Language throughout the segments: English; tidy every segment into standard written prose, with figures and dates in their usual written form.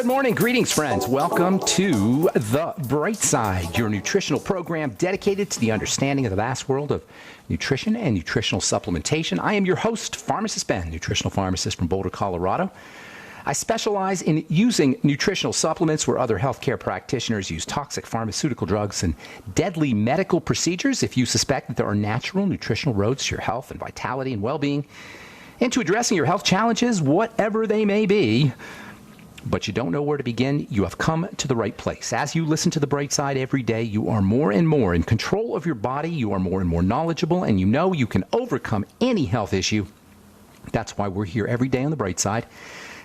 Good morning. Greetings, friends. Welcome to The Bright Side, your nutritional program dedicated to the understanding of the vast world of nutrition and nutritional supplementation. I am your host, Pharmacist Ben, nutritional pharmacist from Boulder, Colorado. I specialize in using nutritional supplements where other healthcare practitioners use toxic pharmaceutical drugs and deadly medical procedures. If you suspect that there are natural nutritional roads to your health and vitality and well-being, and to addressing your health challenges, whatever they may be, but you don't know where to begin, you have come to the right place. As you listen to The Bright Side every day, you are more and more in control of your body, you are more and more knowledgeable, and you know you can overcome any health issue. That's why we're here every day on The Bright Side,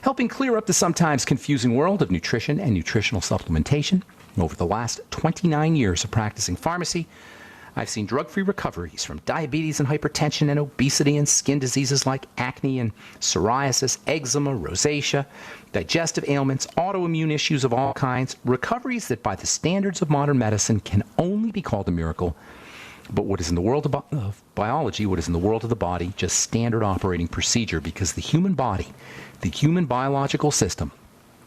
helping clear up the sometimes confusing world of nutrition and nutritional supplementation. Over the last 29 years of practicing pharmacy, I've seen drug-free recoveries from diabetes and hypertension and obesity and skin diseases like acne and psoriasis, eczema, rosacea, digestive ailments, autoimmune issues of all kinds, recoveries that by the standards of modern medicine can only be called a miracle. But what is in the world of biology, what is in the world of the body, just standard operating procedure, because the human body, the human biological system,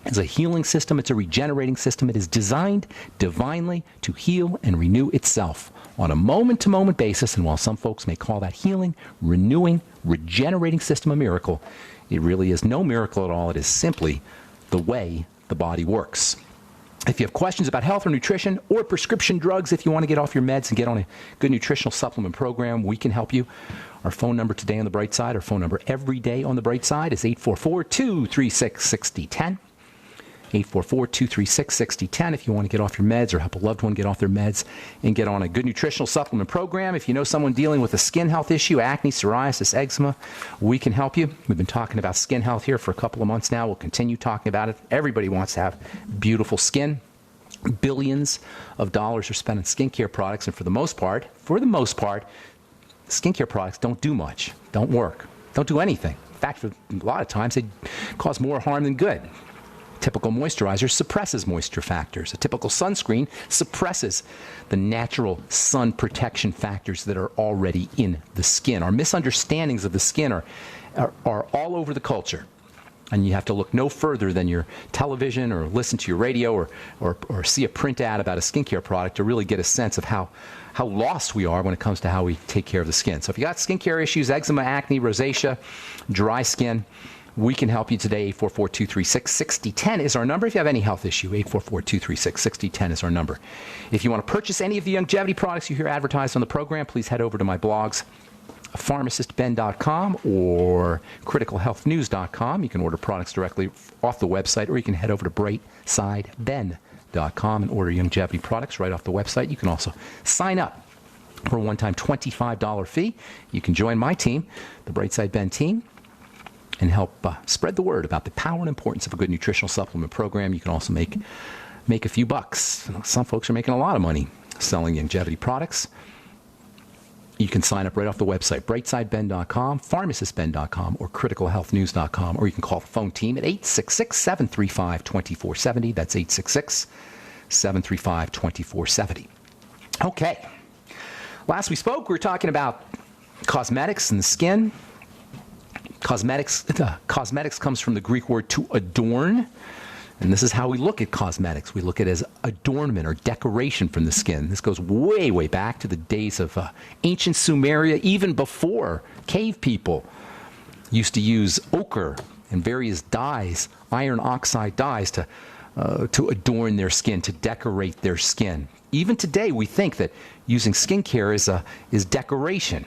is a healing system. It's a regenerating system. It is designed divinely to heal and renew itself on a moment-to-moment basis. And while some folks may call that healing, renewing, regenerating system a miracle, it really is no miracle at all. It is simply the way the body works. If you have questions about health or nutrition or prescription drugs, if you want to get off your meds and get on a good nutritional supplement program, we can help you. Our phone number today on The Bright Side, our phone number every day on The Bright Side is 844-236-6010. 844-236-6010 if you want to get off your meds or help a loved one get off their meds and get on a good nutritional supplement program. If you know someone dealing with a skin health issue, acne, psoriasis, eczema, we can help you. We've been talking about skin health here for a couple of months now. We'll continue talking about it. Everybody wants to have beautiful skin. Billions of dollars are spent on skincare products, and for the most part, skincare products don't do much, don't work, don't do anything. In fact, for a lot of times, they cause more harm than good. Typical moisturizer suppresses moisture factors. A typical sunscreen suppresses the natural sun protection factors that are already in the skin. Our misunderstandings of the skin are all over the culture. And you have to look no further than your television or listen to your radio or see a print ad about a skincare product to really get a sense of how lost we are when it comes to how we take care of the skin. So if you got skincare issues, eczema, acne, rosacea, dry skin, we can help you today. 844-236-6010 is our number. If you have any health issue, 844-236-6010 is our number. If you want to purchase any of the longevity products you hear advertised on the program, please head over to my blogs, pharmacistben.com or criticalhealthnews.com. You can order products directly off the website, or you can head over to brightsideben.com and order longevity products right off the website. You can also sign up for a one-time $25 fee. You can join my team, the Brightside Ben team, and help spread the word about the power and importance of a good nutritional supplement program. You can also make a few bucks. Some folks are making a lot of money selling longevity products. You can sign up right off the website, brightsideben.com, pharmacistben.com, or criticalhealthnews.com, or you can call the phone team at 866-735-2470. That's 866-735-2470. Okay. Last we spoke, we were talking about cosmetics and the skin. Cosmetics comes from the Greek word to adorn, and this is how we look at cosmetics. We look at it as adornment or decoration from the skin. This goes way, way back to the days of ancient Sumeria, even before cave people used to use ochre and various dyes, iron oxide dyes, to adorn their skin, to decorate their skin. Even today, we think that using skincare is decoration.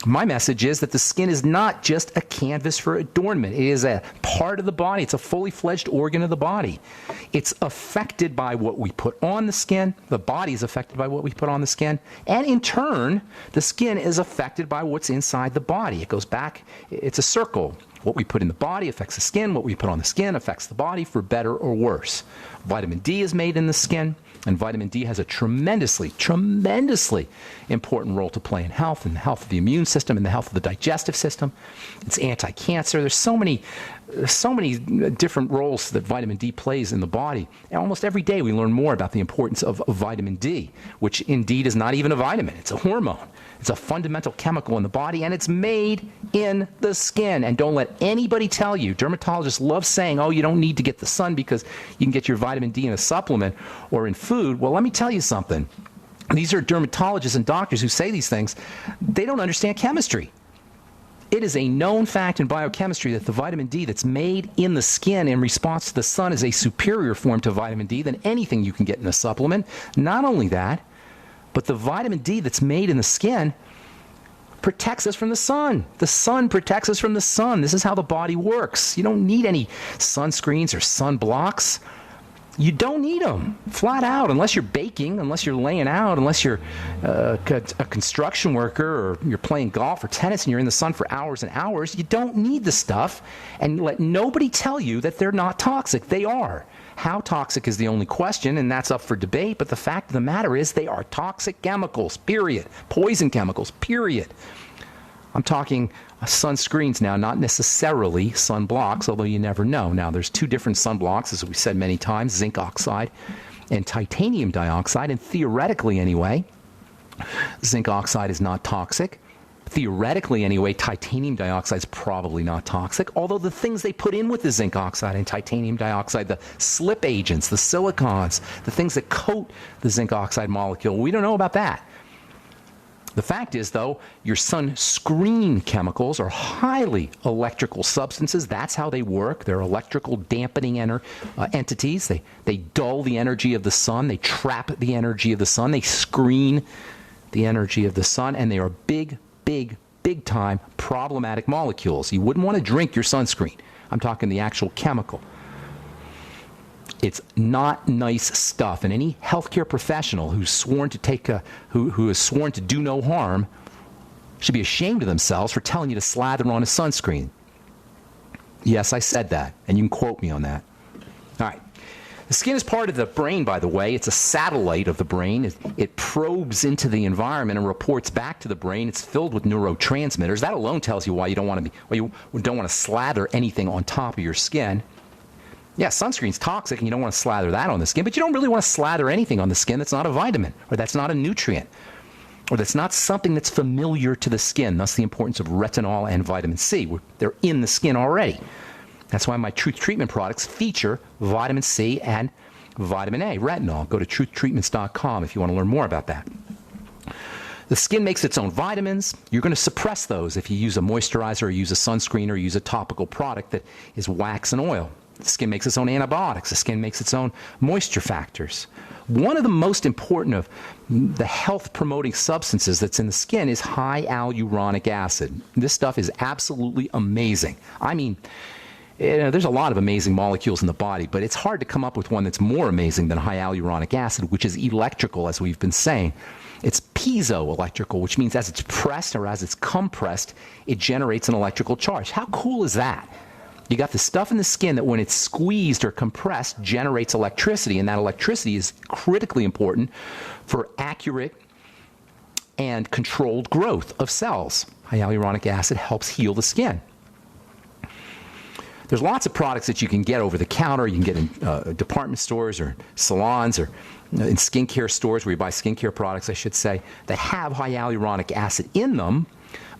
My message is that the skin is not just a canvas for adornment. It is a part of the body. It's a fully fledged organ of the body. It's affected by what we put on the skin. The body is affected by what we put on the skin. And in turn, the skin is affected by what's inside the body. It goes back. It's a circle. What we put in the body affects the skin. What we put on the skin affects the body, for better or worse. Vitamin D is made in the skin. And vitamin D has a tremendously important role to play in health, and the health of the immune system, and the health of the digestive system. It's anti-cancer. There's so many different roles that vitamin D plays in the body. And almost every day we learn more about the importance of vitamin D, which indeed is not even a vitamin. It's a hormone. It's a fundamental chemical in the body, and it's made in the skin. And don't let anybody tell you, dermatologists love saying, oh, you don't need to get the sun because you can get your vitamin D in a supplement or in food. Well, let me tell you something. These are dermatologists and doctors who say these things. They don't understand chemistry. It is a known fact in biochemistry that the vitamin D that's made in the skin in response to the sun is a superior form to vitamin D than anything you can get in a supplement. Not only that, but the vitamin D that's made in the skin protects us from the sun. The sun protects us from the sun. This is how the body works. You don't need any sunscreens or sunblocks. You don't need them, flat out, unless you're baking, unless you're laying out, unless you're a construction worker or you're playing golf or tennis and you're in the sun for hours and hours. You don't need the stuff, and let nobody tell you that they're not toxic. They are. How toxic is the only question, and that's up for debate, but the fact of the matter is they are toxic chemicals, period. Poison chemicals, period. I'm talking sunscreens now, not necessarily sunblocks, although you never know. Now, there's two different sunblocks, as we said many times, zinc oxide and titanium dioxide, and theoretically anyway, zinc oxide is not toxic. Theoretically anyway, titanium dioxide is probably not toxic, although the things they put in with the zinc oxide and titanium dioxide, the slip agents, the silicons, the things that coat the zinc oxide molecule, we don't know about that. The fact is, though, your sunscreen chemicals are highly electrical substances. That's how they work. They're electrical dampening entities. They dull the energy of the sun. They trap the energy of the sun. They screen the energy of the sun. And they are big, big, big time problematic molecules. You wouldn't want to drink your sunscreen. I'm talking the actual chemical. It's not nice stuff, and any healthcare professional who's sworn to who has sworn to do no harm should be ashamed of themselves for telling you to slather on a sunscreen. Yes, I said that, and you can quote me on that. All right. The skin is part of the brain, by the way. It's a satellite of the brain. It probes into the environment and reports back to the brain. It's filled with neurotransmitters. That alone tells you why you don't want to slather anything on top of your skin. Yeah, sunscreen's toxic and you don't want to slather that on the skin, but you don't really want to slather anything on the skin that's not a vitamin, or that's not a nutrient, or that's not something that's familiar to the skin. Thus the importance of retinol and vitamin C. They're in the skin already. That's why my Truth Treatment products feature vitamin C and vitamin A, retinol. Go to truthtreatments.com if you want to learn more about that. The skin makes its own vitamins. You're going to suppress those if you use a moisturizer or use a sunscreen or use a topical product that is wax and oil. The skin makes its own antibiotics. The skin makes its own moisture factors. One of the most important of the health-promoting substances that's in the skin is high hyaluronic acid. This stuff is absolutely amazing. I mean, there's a lot of amazing molecules in the body, but it's hard to come up with one that's more amazing than high hyaluronic acid, which is electrical, as we've been saying. It's piezoelectrical, which means as it's pressed or as it's compressed, it generates an electrical charge. How cool is that? You got the stuff in the skin that when it's squeezed or compressed generates electricity, and that electricity is critically important for accurate and controlled growth of cells. Hyaluronic acid helps heal the skin. There's lots of products that you can get over the counter. You can get in department stores or salons or in skincare stores where you buy skincare products, I should say, that have hyaluronic acid in them.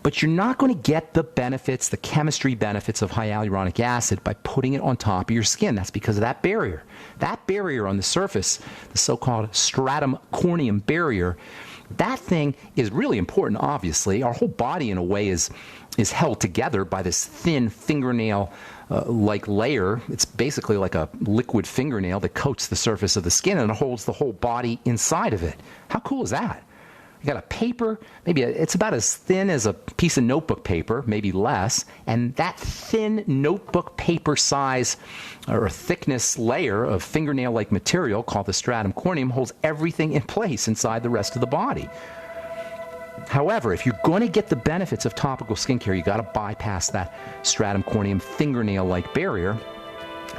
But you're not going to get the benefits, the chemistry benefits of hyaluronic acid by putting it on top of your skin. That's because of that barrier. That barrier on the surface, the so-called stratum corneum barrier, that thing is really important, obviously. Our whole body, in a way, is held together by this thin fingernail-like layer. It's basically like a liquid fingernail that coats the surface of the skin, and it holds the whole body inside of it. How cool is that? You got a paper, maybe it's about as thin as a piece of notebook paper, maybe less, and that thin notebook paper size or thickness layer of fingernail-like material called the stratum corneum holds everything in place inside the rest of the body. However, if you're going to get the benefits of topical skincare, you got to bypass that stratum corneum fingernail-like barrier.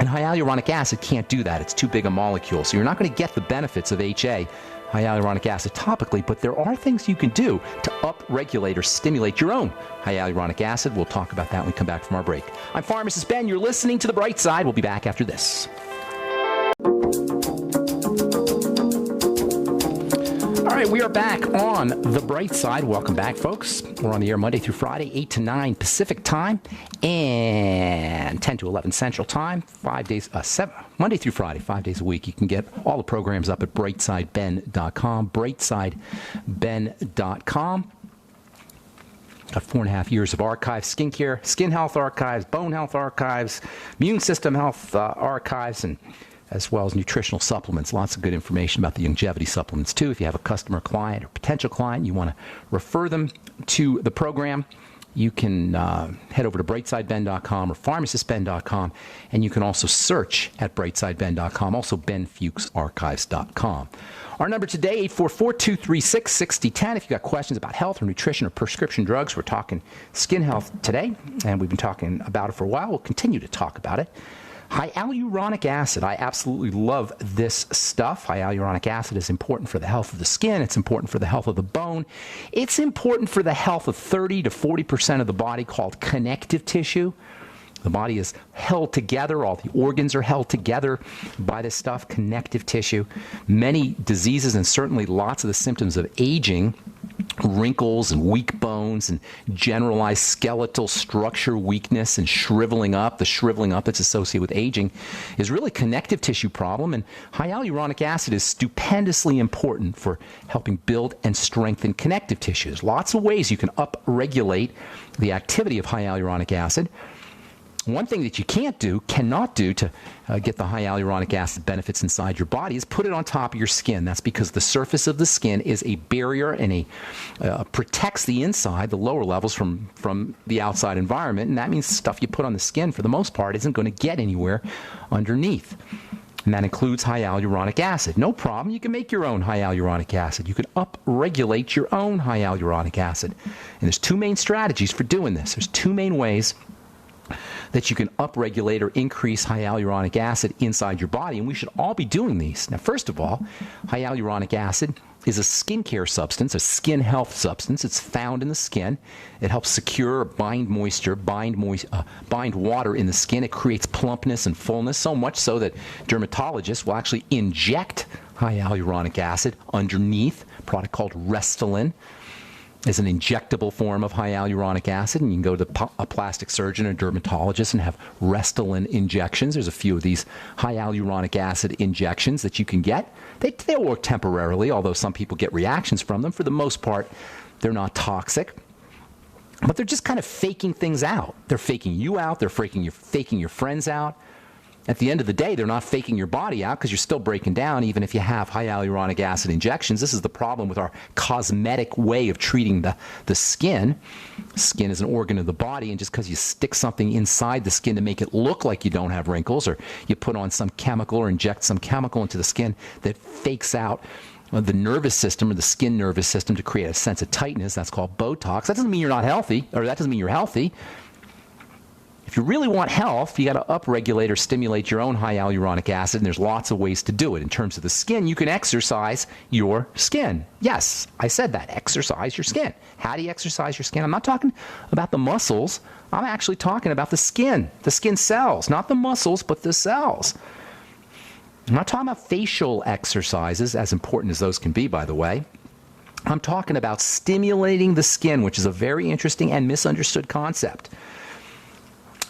And hyaluronic acid can't do that. It's too big a molecule. So you're not going to get the benefits of HA, hyaluronic acid, topically, but there are things you can do to upregulate or stimulate your own hyaluronic acid. We'll talk about that when we come back from our break. I'm Pharmacist Ben. You're listening to The Bright Side. We'll be back after this. All right, right, we are back on the bright side. Welcome back, folks. We're on the air Monday through Friday, 8 to 9 Pacific time and 10 to 11 Central time, 5 days, Monday through Friday, 5 days a week. You can get all the programs up at brightsideben.com, brightsideben.com. Got 4.5 years of archives, skincare, skin health archives, bone health archives, immune system health archives, and as well as nutritional supplements. Lots of good information about the longevity supplements, too. If you have a customer, client, or potential client, you want to refer them to the program, you can head over to brightsideben.com or pharmacistben.com, and you can also search at brightsideben.com, also benfuchsarchives.com. Our number today, 844-236-6010. If you've got questions about health or nutrition or prescription drugs, we're talking skin health today, and we've been talking about it for a while. We'll continue to talk about it. Hyaluronic acid. I absolutely love this stuff. Hyaluronic acid is important for the health of the skin. It's important for the health of the bone. It's important for the health of 30 to 40% of the body called connective tissue. The body is held together. All the organs are held together by this stuff, connective tissue. Many diseases and certainly lots of the symptoms of aging, wrinkles and weak bones and generalized skeletal structure weakness and shriveling up. The shriveling up that's associated with aging is really a connective tissue problem, and hyaluronic acid is stupendously important for helping build and strengthen connective tissues. Lots of ways you can upregulate the activity of hyaluronic acid. One thing that you cannot do to get the hyaluronic acid benefits inside your body is put it on top of your skin. That's because the surface of the skin is a barrier and protects the inside, the lower levels, from the outside environment. And that means stuff you put on the skin, for the most part, isn't going to get anywhere underneath. And that includes hyaluronic acid. No problem. You can make your own hyaluronic acid. You can upregulate your own hyaluronic acid. And there's two main strategies for doing this. There's two main ways that you can upregulate or increase hyaluronic acid inside your body, and we should all be doing these. Now, first of all, hyaluronic acid is a skincare substance, a skin health substance. It's found in the skin. It helps secure or bind moisture, bind water in the skin. It creates plumpness and fullness, so much so that dermatologists will actually inject hyaluronic acid underneath a product called Restylane. Is an injectable form of hyaluronic acid, and you can go to a plastic surgeon or dermatologist and have Restylane injections. There's a few of these hyaluronic acid injections that you can get. They'll work temporarily, although some people get reactions from them. For the most part, they're not toxic. But they're just kind of faking things out. They're faking you out. They're faking your friends out. At the end of the day, they're not faking your body out because you're still breaking down even if you have hyaluronic acid injections. This is the problem with our cosmetic way of treating the skin. Skin is an organ of the body, and just because you stick something inside the skin to make it look like you don't have wrinkles, or you put on some chemical or inject some chemical into the skin that fakes out the nervous system or the skin nervous system to create a sense of tightness, that's called Botox. That doesn't mean you're not healthy, or that doesn't mean you're healthy. If you really want health, you got to upregulate or stimulate your own hyaluronic acid, and there's lots of ways to do it. In terms of the skin, you can exercise your skin. Yes, I said that. Exercise your skin. How do you exercise your skin? I'm not talking about the muscles. I'm actually talking about the skin cells, not the muscles, but the cells. I'm not talking about facial exercises, as important as those can be, by the way. I'm talking about stimulating the skin, which is a very interesting and misunderstood concept.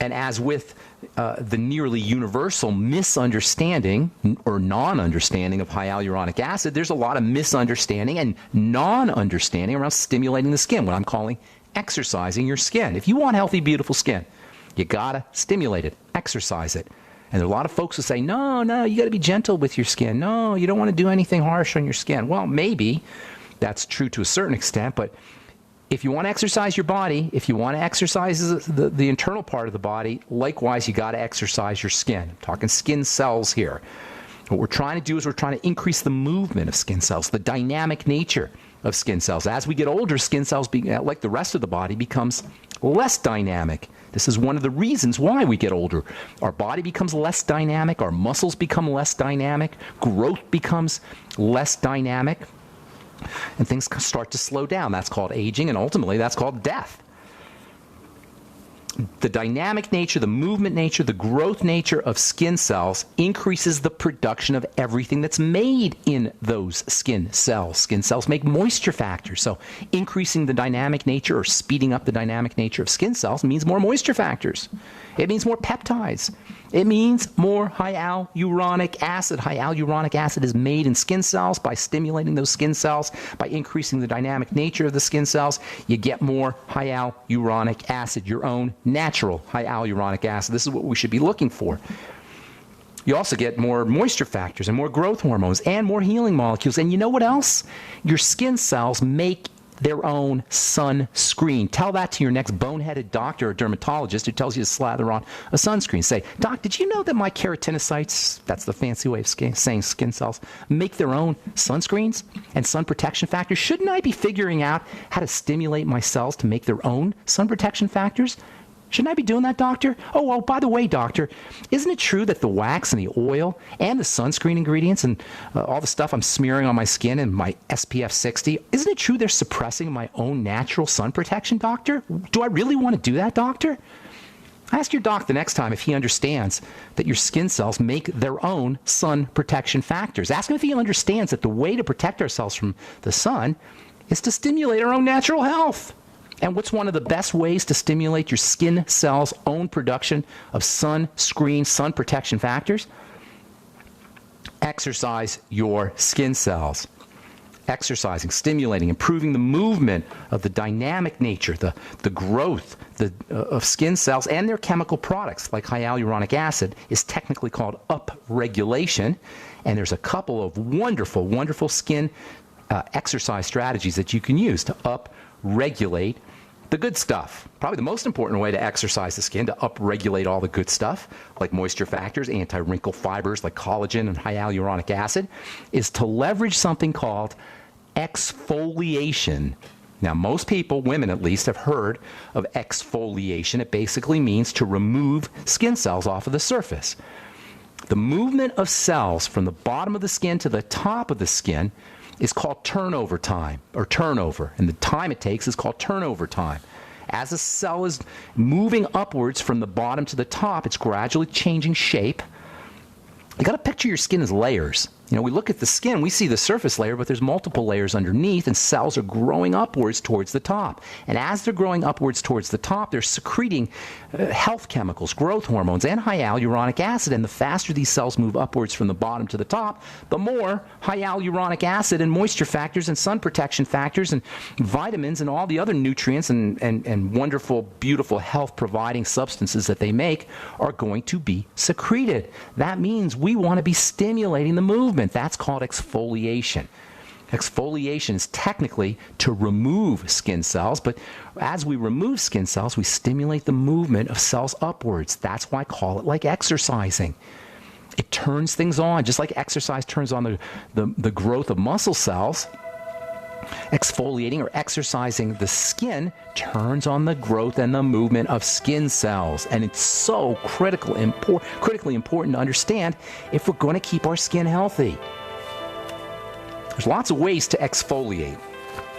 And as with the nearly universal misunderstanding or non-understanding of hyaluronic acid, there's a lot of misunderstanding and non-understanding around stimulating the skin, what I'm calling exercising your skin. If you want healthy, beautiful skin, you got to stimulate it, exercise it. And there are a lot of folks who say, no, you got to be gentle with your skin. No, you don't want to do anything harsh on your skin. Well, maybe that's true to a certain extent, but if you want to exercise your body, if you want to exercise the internal part of the body, likewise, you got to exercise your skin. I'm talking skin cells here. What we're trying to do is we're trying to increase the movement of skin cells, the dynamic nature of skin cells. As we get older, skin cells, like the rest of the body, becomes less dynamic. This is one of the reasons why we get older. Our body becomes less dynamic. Our muscles become less dynamic. Growth becomes less dynamic. And things start to slow down. That's called aging, and ultimately that's called death. The dynamic nature, the movement nature, the growth nature of skin cells increases the production of everything that's made in those skin cells. Skin cells make moisture factors. So increasing the dynamic nature or speeding up the dynamic nature of skin cells means more moisture factors. It means more peptides. It means more hyaluronic acid. Hyaluronic acid is made in skin cells. By stimulating those skin cells, by increasing the dynamic nature of the skin cells, you get more hyaluronic acid, your own natural hyaluronic acid. This is what we should be looking for. You also get more moisture factors and more growth hormones and more healing molecules. And you know what else? Your skin cells make their own sunscreen. Tell that to your next boneheaded doctor or dermatologist who tells you to slather on a sunscreen. Say, Doc, did you know that my keratinocytes, that's the fancy way of saying skin cells, make their own sunscreens and sun protection factors? Shouldn't I be figuring out how to stimulate my cells to make their own sun protection factors? Shouldn't I be doing that, doctor? Oh, by the way, doctor, isn't it true that the wax and the oil and the sunscreen ingredients and all the stuff I'm smearing on my skin and my SPF 60, isn't it true they're suppressing my own natural sun protection, doctor? Do I really want to do that, doctor? Ask your doc the next time if he understands that your skin cells make their own sun protection factors. Ask him if he understands that the way to protect ourselves from the sun is to stimulate our own natural health. And what's one of the best ways to stimulate your skin cells' own production of sunscreen, sun protection factors? Exercise your skin cells. Exercising, stimulating, improving the movement of the dynamic nature, the growth of skin cells and their chemical products like hyaluronic acid is technically called upregulation. And there's a couple of wonderful, wonderful skin exercise strategies that you can use to upregulate the good stuff. Probably the most important way to exercise the skin, to upregulate all the good stuff, like moisture factors, anti-wrinkle fibers like collagen and hyaluronic acid, is to leverage something called exfoliation. Now, most people, women at least, have heard of exfoliation. It basically means to remove skin cells off of the surface. The movement of cells from the bottom of the skin to the top of the skin is called turnover time, or turnover, and the time it takes is called turnover time. As a cell is moving upwards from the bottom to the top, it's gradually changing shape. You got to picture your skin as layers. You know, we look at the skin, we see the surface layer, but there's multiple layers underneath, and cells are growing upwards towards the top. And as they're growing upwards towards the top, they're secreting health chemicals, growth hormones, and hyaluronic acid. And the faster these cells move upwards from the bottom to the top, the more hyaluronic acid and moisture factors and sun protection factors and vitamins and all the other nutrients and wonderful, beautiful health-providing substances that they make are going to be secreted. That means we want to be stimulating the movement. That's called exfoliation. Exfoliation is technically to remove skin cells, but as we remove skin cells, we stimulate the movement of cells upwards. That's why I call it like exercising. It turns things on, just like exercise turns on the growth of muscle cells. Exfoliating or exercising the skin turns on the growth and the movement of skin cells. And it's so critically important to understand if we're going to keep our skin healthy. There's lots of ways to exfoliate.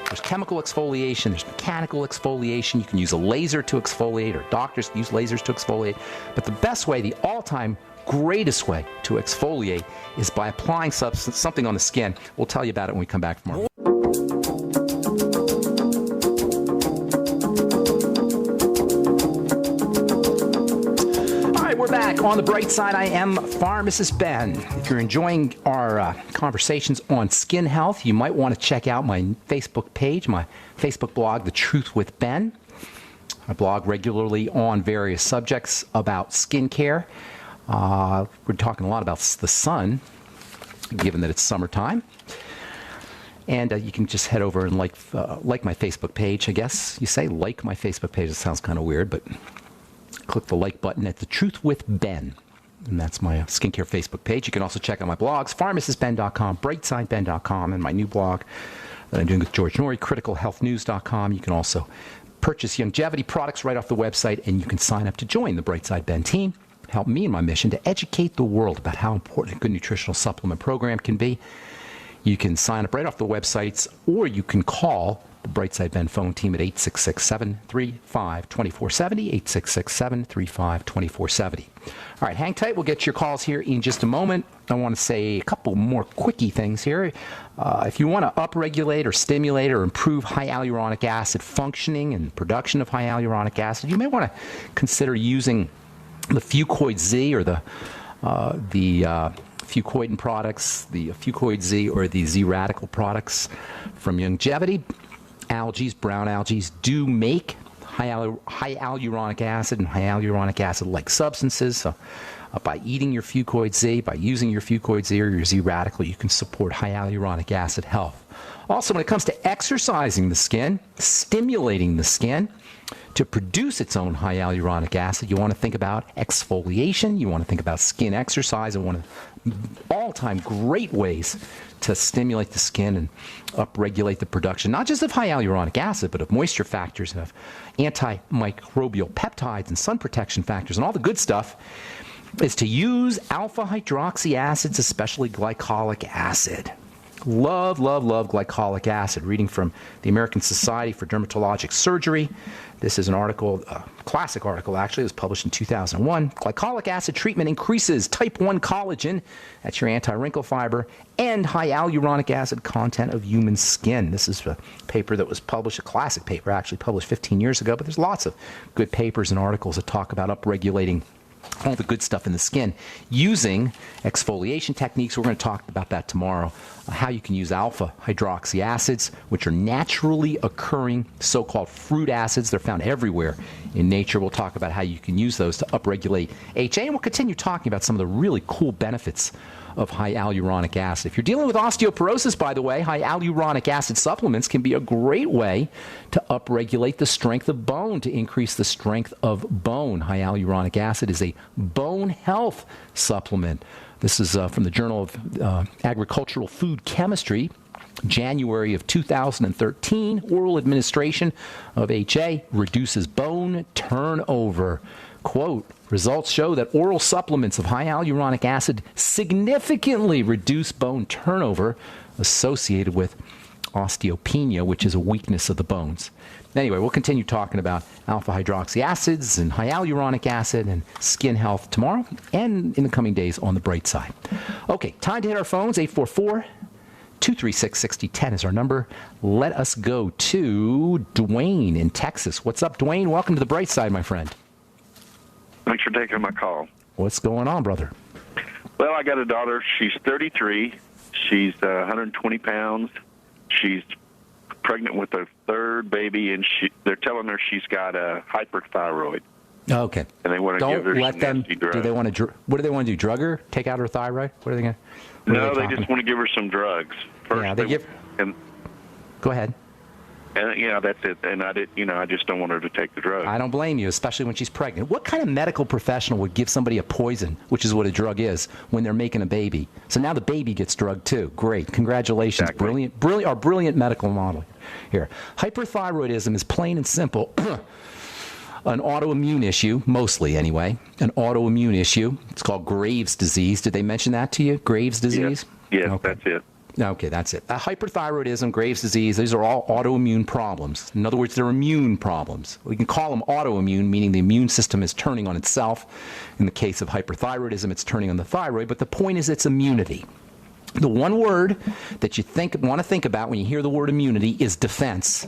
There's chemical exfoliation, there's mechanical exfoliation. You can use a laser to exfoliate, or doctors use lasers to exfoliate. But the best way, the all-time greatest way to exfoliate is by applying something on the skin. We'll tell you about it when we come back from our... We're back on the bright side. I am Pharmacist Ben. If you're enjoying our conversations on skin health, you might want to check out my Facebook page, my Facebook blog, The Truth with Ben. I blog regularly on various subjects about skincare. We're talking a lot about the sun, given that it's summertime. And you can just head over and like my Facebook page, I guess. You say like my Facebook page. It sounds kind of weird, but... click the like button at The Truth with Ben. And that's my skincare Facebook page. You can also check out my blogs, pharmacistben.com, brightsideben.com, and my new blog that I'm doing with George Norrie, criticalhealthnews.com. You can also purchase longevity products right off the website, and you can sign up to join the Brightside Ben team. Help me in my mission to educate the world about how important a good nutritional supplement program can be. You can sign up right off the websites, or you can call The Brightside Ben phone team at 866-735-2470, 866-735-2470. All right, hang tight. We'll get to your calls here in just a moment. I want to say a couple more quickie things here. If you want to upregulate or stimulate or improve high hyaluronic acid functioning and production of high hyaluronic acid, you may want to consider using the Fucoid Z or the Fucoidin products, the Fucoid Z or the Z Radical products from Longevity. Brown algae do make high hyaluronic acid and high hyaluronic acid-like substances. So by eating your Fucoid Z, by using your Fucoid Z or your Z Radical, you can support high hyaluronic acid health. Also, when it comes to exercising the skin, stimulating the skin to produce its own high hyaluronic acid, you want to think about exfoliation. You want to think about skin exercise, and one of the all-time great ways to stimulate the skin and upregulate the production, not just of high hyaluronic acid, but of moisture factors and of antimicrobial peptides and sun protection factors and all the good stuff, is to use alpha hydroxy acids, especially glycolic acid. Love glycolic acid. Reading from the American Society for Dermatologic Surgery. This is an article, a classic article actually, it was published in 2001. Glycolic acid treatment increases type 1 collagen, that's your anti-wrinkle fiber, and high hyaluronic acid content of human skin. This is a paper that was published, a classic paper actually published 15 years ago, but there's lots of good papers and articles that talk about upregulating all the good stuff in the skin using exfoliation techniques. We're going to talk about that tomorrow, how you can use alpha hydroxy acids, which are naturally occurring so-called fruit acids. They're found everywhere in nature. We'll talk about how you can use those to upregulate HA, and we'll continue talking about some of the really cool benefits of high hyaluronic acid. If you're dealing with osteoporosis, by the way, high hyaluronic acid supplements can be a great way to upregulate the strength of bone, to increase the strength of bone. High hyaluronic acid is a bone health supplement. This is from the Journal of Agricultural Food Chemistry, January of 2013. Oral administration of HA reduces bone turnover. Quote, results show that oral supplements of high hyaluronic acid significantly reduce bone turnover associated with osteopenia, which is a weakness of the bones. Anyway, we'll continue talking about alpha hydroxy acids and high hyaluronic acid and skin health tomorrow and in the coming days on the bright side. Okay, time to hit our phones. 844-236-6010 is our number. Let us go to Dwayne in Texas. What's up, Dwayne? Welcome to the bright side, my friend. Thanks for taking my call. What's going on, brother? Well, I got a daughter. She's 33. She's 120 pounds. She's pregnant with her third baby, and they're telling her she's got a hyperthyroid. Okay. And they want to give her some nasty drugs. Do they want to? What do they want to do? Drug her? Take out her thyroid? What are they going to? No, they just want to give her some drugs. First, yeah, they give. Go ahead. And yeah, that's it. And I just don't want her to take the drug. I don't blame you, especially when she's pregnant. What kind of medical professional would give somebody a poison, which is what a drug is, when they're making a baby? So now the baby gets drugged too. Great, congratulations, exactly. Brilliant medical model here. Hyperthyroidism is plain and simple an autoimmune issue, mostly anyway. An autoimmune issue. It's called Graves' disease. Did they mention that to you? Graves' disease? Yes, okay. That's it. Okay, that's it. Hyperthyroidism, Graves' disease, these are all autoimmune problems. In other words, they're immune problems. We can call them autoimmune, meaning the immune system is turning on itself. In the case of hyperthyroidism, it's turning on the thyroid. But the point is it's immunity. The one word that you want to think about when you hear the word immunity is defense.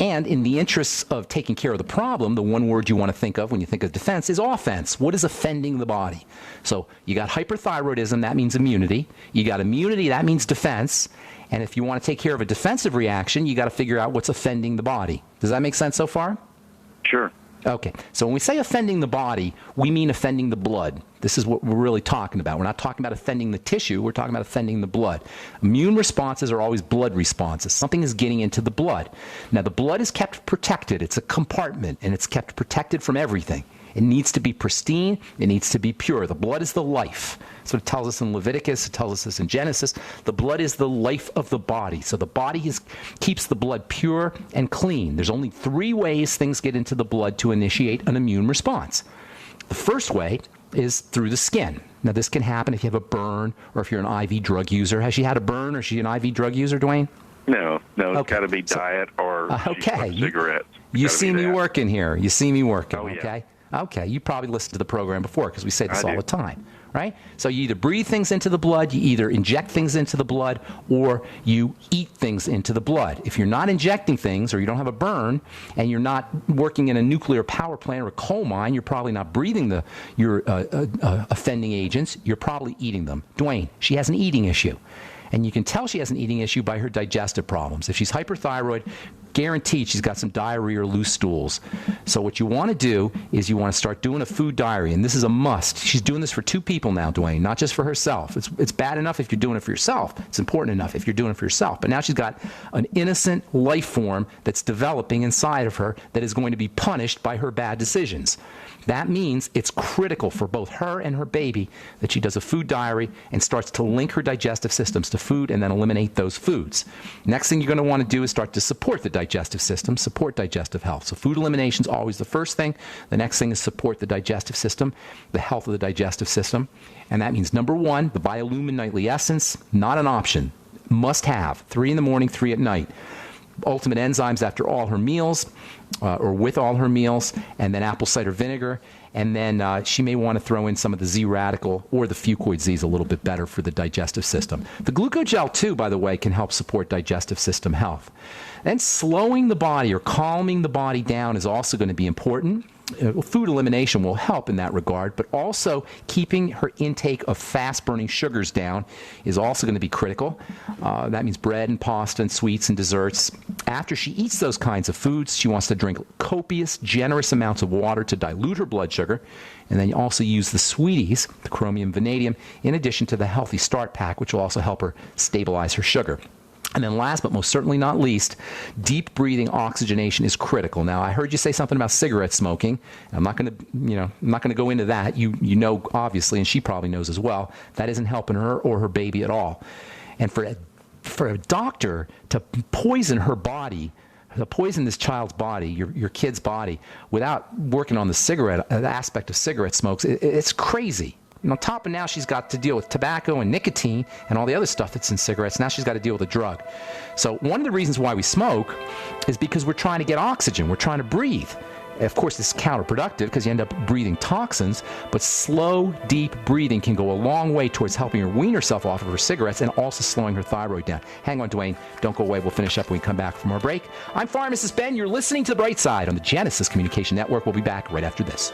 And in the interests of taking care of the problem, the one word you want to think of when you think of defense is offense. What is offending the body? So you got hyperthyroidism, that means immunity. You got immunity, that means defense. And if you want to take care of a defensive reaction, you got to figure out what's offending the body. Does that make sense so far? Sure. Okay, so when we say offending the body, we mean offending the blood. This is what we're really talking about. We're not talking about offending the tissue, we're talking about offending the blood. Immune responses are always blood responses. Something is getting into the blood. Now, the blood is kept protected. It's a compartment, and it's kept protected from everything. It needs to be pristine. It needs to be pure. The blood is the life. That's what it tells us in Leviticus. It tells us this in Genesis. The blood is the life of the body. So the body keeps the blood pure and clean. There's only 3 ways things get into the blood to initiate an immune response. The first way is through the skin. Now, this can happen if you have a burn or if you're an IV drug user. Has she had a burn or is she an IV drug user, Dwayne? No, it's Okay. got to be diet or okay. cigarettes. You Gotta see be me that. working here. You see me working, Oh, yeah. okay? Okay, you probably listened to the program before because we say this I all do. the time, right? So you either breathe things into the blood, you either inject things into the blood, or you eat things into the blood. If you're not injecting things or you don't have a burn and you're not working in a nuclear power plant or a coal mine, you're probably not breathing your offending agents. You're probably eating them. Dwayne, she has an eating issue. And you can tell she has an eating issue by her digestive problems. If she's hyperthyroid, guaranteed she's got some diarrhea or loose stools. So what you want to do is you want to start doing a food diary, and this is a must. She's doing this for 2 people now, Dwayne, not just for herself. It's bad enough if you're doing it for yourself. It's important enough if you're doing it for yourself. But now she's got an innocent life form that's developing inside of her that is going to be punished by her bad decisions. That means it's critical for both her and her baby that she does a food diary and starts to link her digestive systems to food and then eliminate those foods. Next thing you're going to want to do is start to support the digestive system, support digestive health. So food elimination is always the first thing. The next thing is support the digestive system, the health of the digestive system. And that means, number 1, the Biolumin Nightly Essence, not an option. Must have. 3 in the morning, 3 at night. Ultimate enzymes after all her meals, or with all her meals, and then apple cider vinegar. And then she may want to throw in some of the Z-radical or the Fucoid Z is a little bit better for the digestive system. The glucogel, too, by the way, can help support digestive system health. Then slowing the body or calming the body down is also going to be important. Food elimination will help in that regard, but also keeping her intake of fast-burning sugars down is also going to be critical. That means bread and pasta and sweets and desserts. After she eats those kinds of foods, she wants to drink copious, generous amounts of water to dilute her blood sugar, and then you also use the sweeties, the chromium vanadium, in addition to the Healthy Start Pack, which will also help her stabilize her sugar. And then last but most certainly not least, deep breathing oxygenation is critical. Now, I heard you say something about cigarette smoking. I'm not going to go into that. You know, obviously, and she probably knows as well, that isn't helping her or her baby at all. And for a doctor to poison her body, to poison this child's body, your kid's body, without working on the cigarette aspect of cigarette smokes, it's crazy. And on top of now, she's got to deal with tobacco and nicotine and all the other stuff that's in cigarettes. Now she's got to deal with a drug. So one of the reasons why we smoke is because we're trying to get oxygen. We're trying to breathe. Of course, it's counterproductive because you end up breathing toxins, but slow, deep breathing can go a long way towards helping her wean herself off of her cigarettes and also slowing her thyroid down. Hang on, Dwayne. Don't go away. We'll finish up when we come back from our break. I'm Pharmacist Ben. You're listening to The Bright Side on the Genesis Communication Network. We'll be back right after this.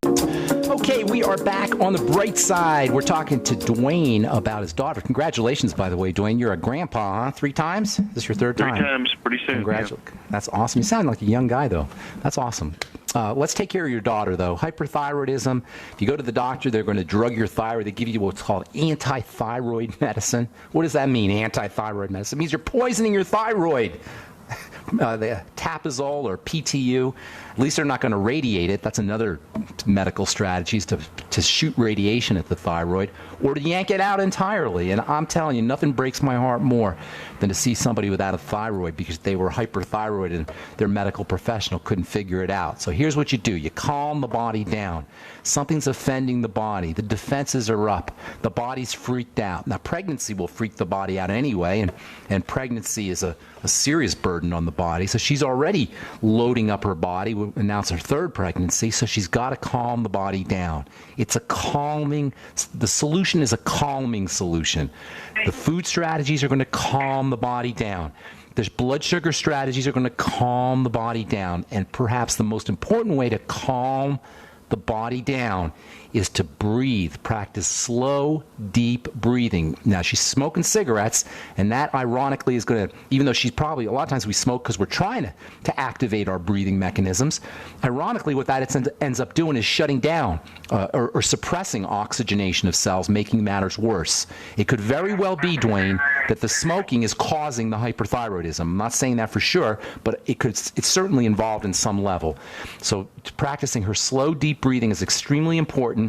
Okay, we are back on the bright side. We're talking to Dwayne about his daughter. Congratulations, by the way, Dwayne. You're a grandpa, huh? 3 times? Is this your 3rd time? 3 times, pretty soon. Congratulations. Yeah. That's awesome. You sound like a young guy, though. That's awesome. Let's take care of your daughter, though. Hyperthyroidism. If you go to the doctor, they're going to drug your thyroid. They give you what's called anti-thyroid medicine. What does that mean, anti-thyroid medicine? It means you're poisoning your thyroid. The Tapazole or PTU, at least they're not going to radiate it. That's another medical strategy, is to shoot radiation at the thyroid or to yank it out entirely. And I'm telling you, nothing breaks my heart more than to see somebody without a thyroid because they were hyperthyroid and their medical professional couldn't figure it out. So here's what you do. You calm the body down. Something's offending the body. The defenses are up. The body's freaked out. Now, pregnancy will freak the body out anyway, and pregnancy is a serious burden on the body. So she's already loading up her body, and now it's her 3rd pregnancy, so she's got to calm the body down. It's a calming, the solution is a calming solution. The food strategies are going to calm the body down. There's blood sugar strategies are going to calm the body down. And perhaps the most important way to calm the body down is to breathe, practice slow, deep breathing. Now, she's smoking cigarettes, and that ironically is going to, even though she's probably, a lot of times we smoke because we're trying to activate our breathing mechanisms. Ironically, what that ends up doing is shutting down or suppressing oxygenation of cells, making matters worse. It could very well be, Dwayne, that the smoking is causing the hyperthyroidism. I'm not saying that for sure, but it's certainly involved in some level. So practicing her slow, deep breathing is extremely important.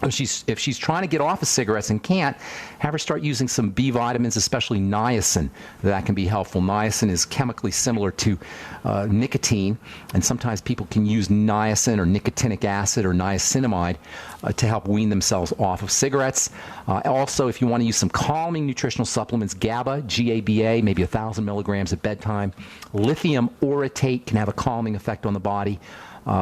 If she's trying to get off of cigarettes and can't, have her start using some B vitamins, especially niacin. That can be helpful. Niacin is chemically similar to nicotine, and sometimes people can use niacin or nicotinic acid or niacinamide to help wean themselves off of cigarettes. Also, if you want to use some calming nutritional supplements, GABA, G-A-B-A, maybe 1,000 milligrams at bedtime. Lithium orotate can have a calming effect on the body.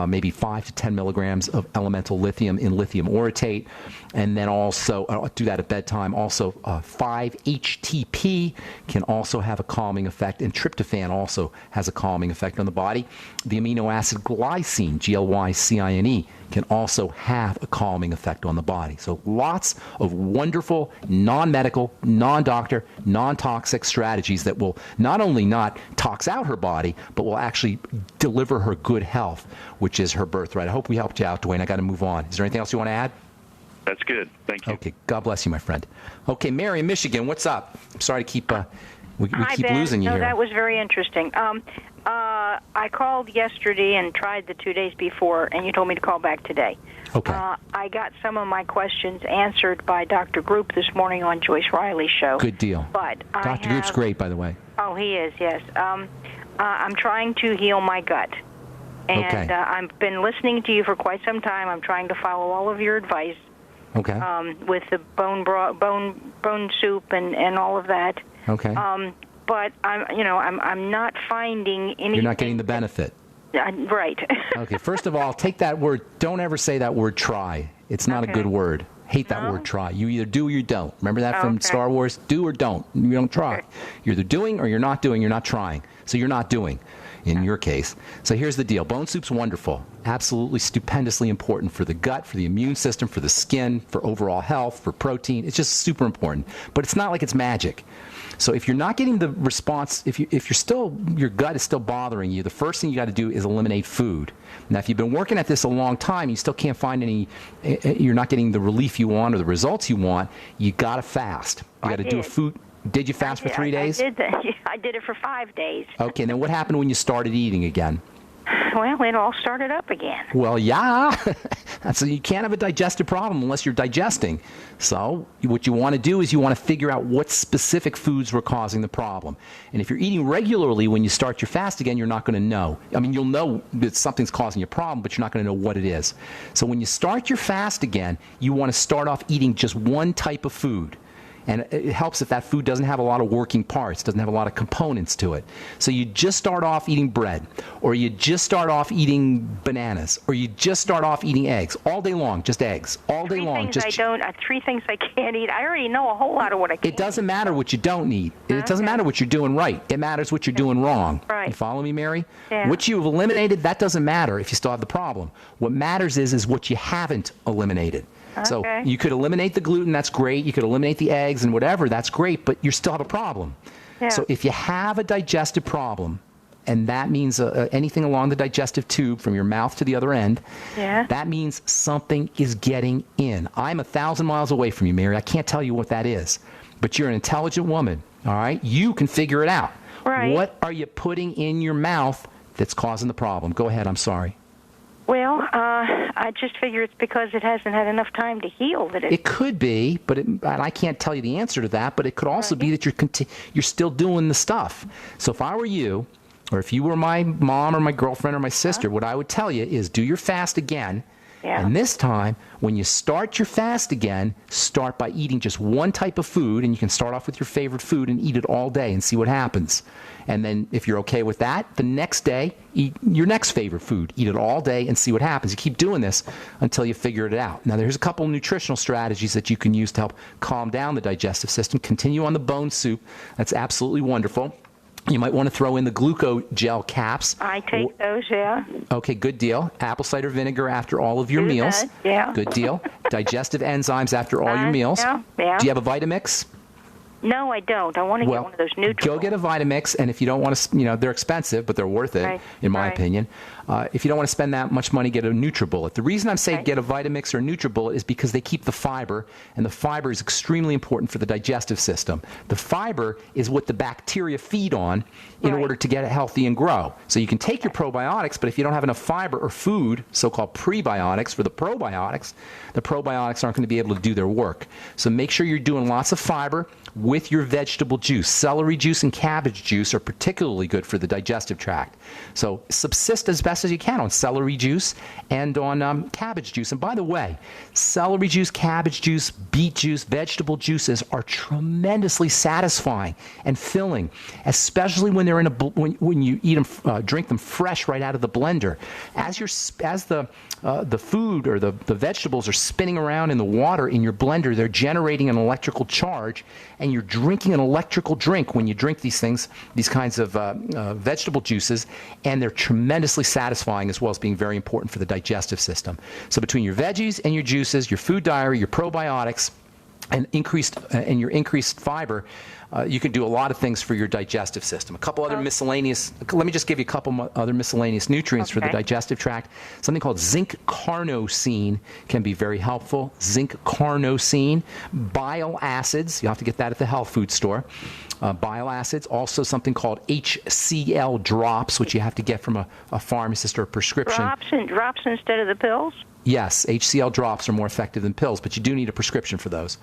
Maybe 5 to 10 milligrams of elemental lithium in lithium orotate. And then also, do that at bedtime. Also, 5-HTP can also have a calming effect. And tryptophan also has a calming effect on the body. The amino acid glycine, Glycine, can also have a calming effect on the body. So lots of wonderful, non-medical, non-doctor, non-toxic strategies that will not only not tox out her body, but will actually deliver her good health, which is her birthright. I hope we helped you out, Dwayne. I got to move on. Is there anything else you want to add? That's good. Thank you. Okay. God bless you, my friend. Okay, Mary in Michigan, what's up? I'm sorry to keep we Hi, keep Ben. losing you no, here. That was very interesting. I called yesterday and tried the 2 days before, and you told me to call back today. Okay. I got some of my questions answered by Dr. Group this morning on Joyce Riley's show. Good deal. But Dr. Group's great, by the way. Oh, he is, yes. I'm trying to heal my gut. And Okay. I've been listening to you for quite some time. I'm trying to follow all of your advice. Okay. With the bone soup and all of that. Okay. But I'm not finding anything. You're not getting the benefit. Right. Okay, first of all, take that word. Don't ever say that word try. It's not a good word. Hate that word try. You either do or you don't. Remember that from Star Wars? Do or don't. You don't try. Okay. You're either doing or you're not doing. You're not trying. So you're not doing in your case. So here's the deal. Bone soup's wonderful. Absolutely stupendously important for the gut, for the immune system, for the skin, for overall health, for protein. It's just super important. But it's not like it's magic. So if you're not getting the response, if you're still, your gut is still bothering you, the first thing you got to do is eliminate food. Now, if you've been working at this a long time, you still can't find you're not getting the relief you want or the results you want, you got to fast. You got to do a food. Did you fast for 3 days? I did that. I did it for 5 days. Okay, then what happened when you started eating again? Well, it all started up again. Well, yeah. So you can't have a digestive problem unless you're digesting. So what you want to do is you want to figure out what specific foods were causing the problem. And if you're eating regularly when you start your fast again, you're not going to know. I mean, you'll know that something's causing you a problem, but you're not going to know what it is. So when you start your fast again, you want to start off eating just one type of food. And it helps if that food doesn't have a lot of working parts, doesn't have a lot of components to it. So you just start off eating bread, or you just start off eating bananas, or you just start off eating eggs all day long, just eggs all day long. Three things I can't eat. I already know a whole lot of what I can't. It doesn't matter what you don't need. It doesn't matter what you're doing right. It matters what you're doing wrong. Right. You follow me, Mary? Yeah. What you've eliminated, that doesn't matter if you still have the problem. What matters is what you haven't eliminated. So you could eliminate the gluten, that's great. You could eliminate the eggs and whatever, that's great, but you still have a problem. Yeah. So if you have a digestive problem, and that means anything along the digestive tube from your mouth to the other end, that means something is getting in. I'm 1,000 miles away from you, Mary. I can't tell you what that is, but you're an intelligent woman, all right? You can figure it out. Right. What are you putting in your mouth that's causing the problem? Go ahead, I'm sorry. Well, I just figure it's because it hasn't had enough time to heal. It could be, but and I can't tell you the answer to that, but it could also be that you're still doing the stuff. So if I were you, or if you were my mom or my girlfriend or my sister, what I would tell you is do your fast again. Yeah. And this time, when you start your fast again, start by eating just one type of food, and you can start off with your favorite food and eat it all day and see what happens. And then if you're okay with that, the next day, eat your next favorite food. Eat it all day and see what happens. You keep doing this until you figure it out. Now, there's a couple nutritional strategies that you can use to help calm down the digestive system. Continue on the bone soup. That's absolutely wonderful. You might want to throw in the glucogel caps. I take those, yeah. Okay, good deal. Apple cider vinegar after all of your meals. That, yeah. Good deal. Digestive enzymes after all your meals. Yeah, yeah. Do you have a Vitamix? No, I don't. I want to get one of those Nutribull. Go get a Vitamix, and if you don't want to, they're expensive, but they're worth it, in my opinion. If you don't want to spend that much money, get a NutriBullet. The reason I'm saying get a Vitamix or a NutriBullet is because they keep the fiber, and the fiber is extremely important for the digestive system. The fiber is what the bacteria feed on in order to get it healthy and grow. So you can take your probiotics, but if you don't have enough fiber or food, so-called prebiotics for the probiotics aren't going to be able to do their work. So make sure you're doing lots of fiber with your vegetable juice. Celery juice and cabbage juice are particularly good for the digestive tract. So subsist as best as you can on celery juice and on cabbage juice. And by the way, celery juice, cabbage juice, beet juice, vegetable juices are tremendously satisfying and filling, especially when they're in when you eat them, drink them fresh right out of the blender. As the food or the vegetables are spinning around in the water in your blender, they're generating an electrical charge, and you're drinking an electrical drink when you drink these kinds of vegetable juices, and they're tremendously satisfying as well as being very important for the digestive system. So between your veggies and your juices, your food diary, your probiotics, and your increased fiber, you can do a lot of things for your digestive system. A couple other miscellaneous, let me just give you a couple other miscellaneous nutrients for the digestive tract. Something called zinc carnosine can be very helpful. Zinc carnosine, bile acids, you have to get that at the health food store. Bile acids, also something called HCl drops, which you have to get from a pharmacist or a prescription. Drops instead of the pills? Yes, HCl drops are more effective than pills, but you do need a prescription for those.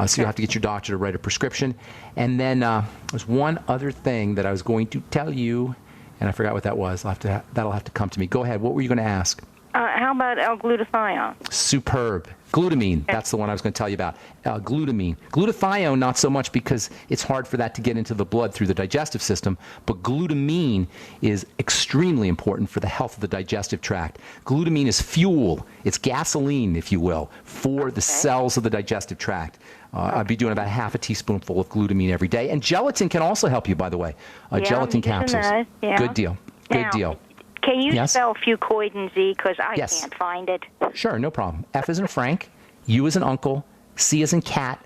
So you have to get your doctor to write a prescription. And then there's one other thing that I was going to tell you, and I forgot what that was. That'll have to come to me. Go ahead. What were you going to ask? How about L-glutathione? Superb. Glutamine, that's the one I was going to tell you about. Glutamine. Glutathione, not so much because it's hard for that to get into the blood through the digestive system, but glutamine is extremely important for the health of the digestive tract. Glutamine is fuel. It's gasoline, if you will, for the cells of the digestive tract. I'd be doing about half a teaspoonful of glutamine every day. And gelatin can also help you, by the way. Gelatin capsules. Good deal. Good deal. Can you spell fucoidan Z? Because I can't find it. Sure, no problem. F as in Frank, U as in uncle, C as in cat,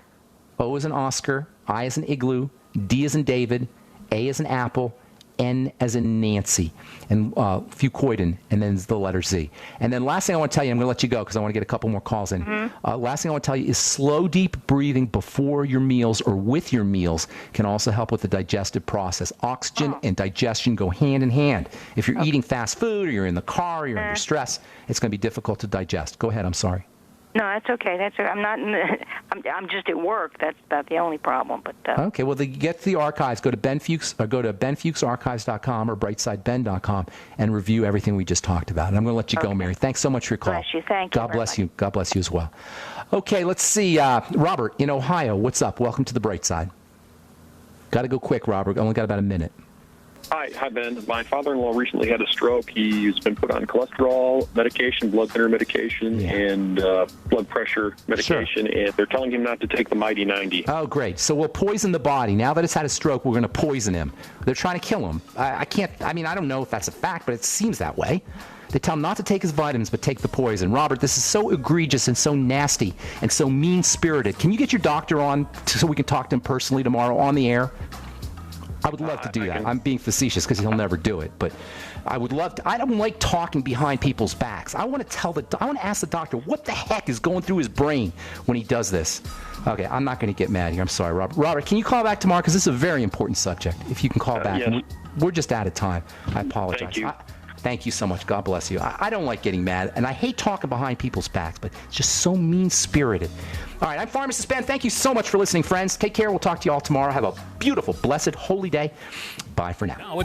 O as in Oscar, I as in igloo, D as in David, A as in apple, N as in Nancy, and fucoidan, and then the letter Z. And then last thing I want to tell you, I'm going to let you go because I want to get a couple more calls in. Last thing I want to tell you is slow, deep breathing before your meals or with your meals can also help with the digestive process. Oxygen and digestion go hand in hand. If you're eating fast food or you're in the car or you're under stress, it's going to be difficult to digest. Go ahead. I'm sorry. No, that's okay. I'm not. I'm just at work. That's about the only problem. But okay. Well, get to the archives. Go to Ben Fuchs, or go to benfuchsarchives.com or brightsideben.com and review everything we just talked about. And I'm going to let you go, Mary. Thanks so much for your call. Bless you. Thank you. God bless you. God bless you as well. Okay. Let's see. Robert in Ohio. What's up? Welcome to the Bright Side. Got to go quick, Robert. Only got about a minute. Hi, Ben. My father-in-law recently had a stroke. He's been put on cholesterol medication, blood thinner medication, and blood pressure medication, and they're telling him not to take the Mighty 90. Oh, great. So we'll poison the body. Now that it's had a stroke, we're going to poison him. They're trying to kill him. I don't know if that's a fact, but it seems that way. They tell him not to take his vitamins, but take the poison. Robert, this is so egregious and so nasty and so mean-spirited. Can you get your doctor on so we can talk to him personally tomorrow on the air? I would love to do that. I'm being facetious because he'll never do it, but I would love to. I don't like talking behind people's backs. I want to ask the doctor what the heck is going through his brain when he does this. Okay, I'm not going to get mad here. I'm sorry, Robert. Robert, can you call back tomorrow because this is a very important subject? If you can call back, yes. We're just out of time. I apologize. Thank you. Thank you so much. God bless you. I don't like getting mad, and I hate talking behind people's backs, but it's just so mean-spirited. All right, I'm Pharmacist Ben. Thank you so much for listening, friends. Take care. We'll talk to you all tomorrow. Have a beautiful, blessed, holy day. Bye for now.